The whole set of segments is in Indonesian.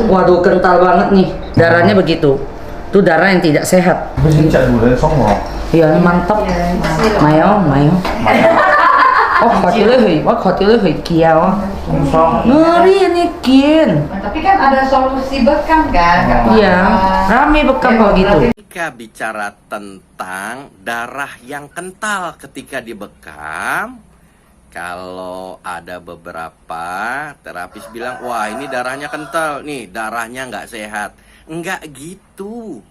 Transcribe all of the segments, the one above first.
Waduh, kental banget nih. Darahnya begitu. Itu darah yang tidak sehat. Iya, mantap. Mayo. Oh, hotelnya kiau. Ngeri ini Kian. Tapi kan ada solusi bekam kan? Iya, rame bekam kalau gitu. Ketika bicara tentang darah yang kental ketika dibekam, kalau ada beberapa terapis bilang, wah ini darahnya kental, nih darahnya nggak sehat. Nggak gitu.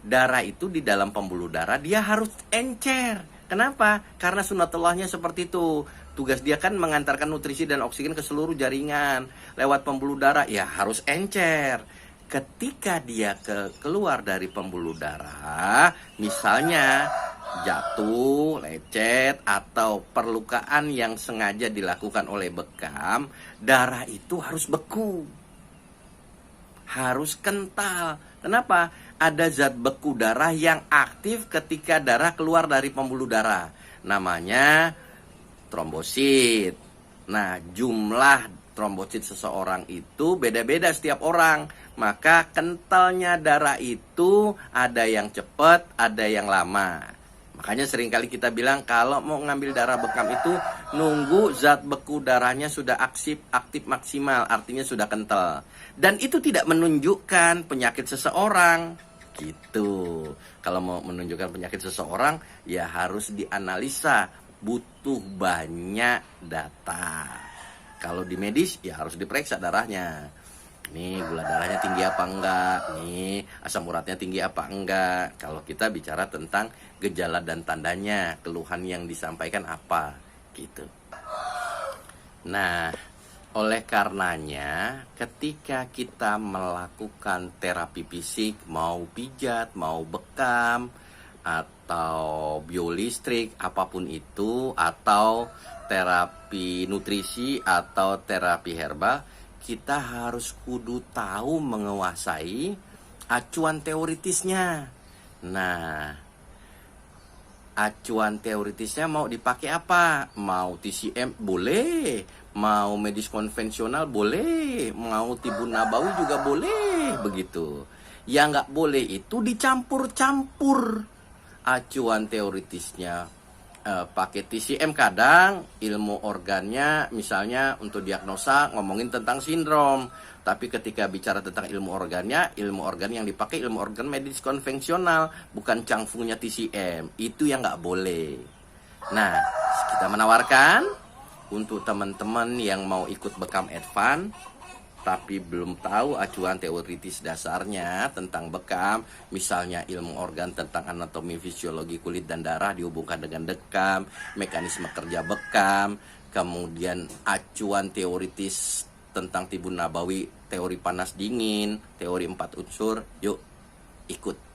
Darah itu di dalam pembuluh darah dia harus encer. Kenapa? Karena sunatullahnya seperti itu. Tugas dia kan mengantarkan nutrisi dan oksigen ke seluruh jaringan. Lewat pembuluh darah, ya harus encer. Ketika dia keluar dari pembuluh darah, misalnya jatuh, lecet, atau perlukaan yang sengaja dilakukan oleh bekam, darah itu harus beku. Harus kental. Kenapa? Ada zat beku darah yang aktif ketika darah keluar dari pembuluh darah. Namanya trombosit. Nah, jumlah trombosit seseorang itu beda-beda setiap orang. Maka kentalnya darah itu ada yang cepat, ada yang lama. Makanya seringkali kita bilang kalau mau ngambil darah bekam itu nunggu zat beku darahnya sudah aktif maksimal, artinya sudah kental. Dan itu tidak menunjukkan penyakit seseorang. Gitu. Kalau mau menunjukkan penyakit seseorang, ya harus dianalisa, butuh banyak data. Kalau di medis, ya harus diperiksa darahnya. Nih gula darahnya tinggi apa enggak, nih asam uratnya tinggi apa enggak. Kalau kita bicara tentang gejala dan tandanya, keluhan yang disampaikan apa, gitu. Nah, oleh karenanya, ketika kita melakukan terapi fisik, mau pijat, mau bekam, atau biolistrik, apapun itu, atau terapi nutrisi, atau terapi herbal, kita harus kudu tahu menguasai acuan teoritisnya. Nah, acuan teoritisnya mau dipakai apa? Mau TCM boleh, mau medis konvensional boleh, mau tibun nabawi juga boleh, begitu. Yang nggak boleh itu dicampur-campur acuan teoritisnya. Pakai TCM kadang ilmu organnya misalnya untuk diagnosa ngomongin tentang sindrom, tapi ketika bicara tentang ilmu organnya, ilmu organ yang dipakai ilmu organ medis konvensional, bukan cangfungnya TCM. Itu yang nggak boleh. Nah, kita menawarkan untuk teman-teman yang mau ikut bekam advance tapi belum tahu acuan teoritis dasarnya tentang bekam, misalnya ilmu organ tentang anatomi fisiologi kulit dan darah dihubungkan dengan bekam, mekanisme kerja bekam, kemudian acuan teoritis tentang tibun nabawi, teori panas dingin, teori 4 unsur, yuk ikut.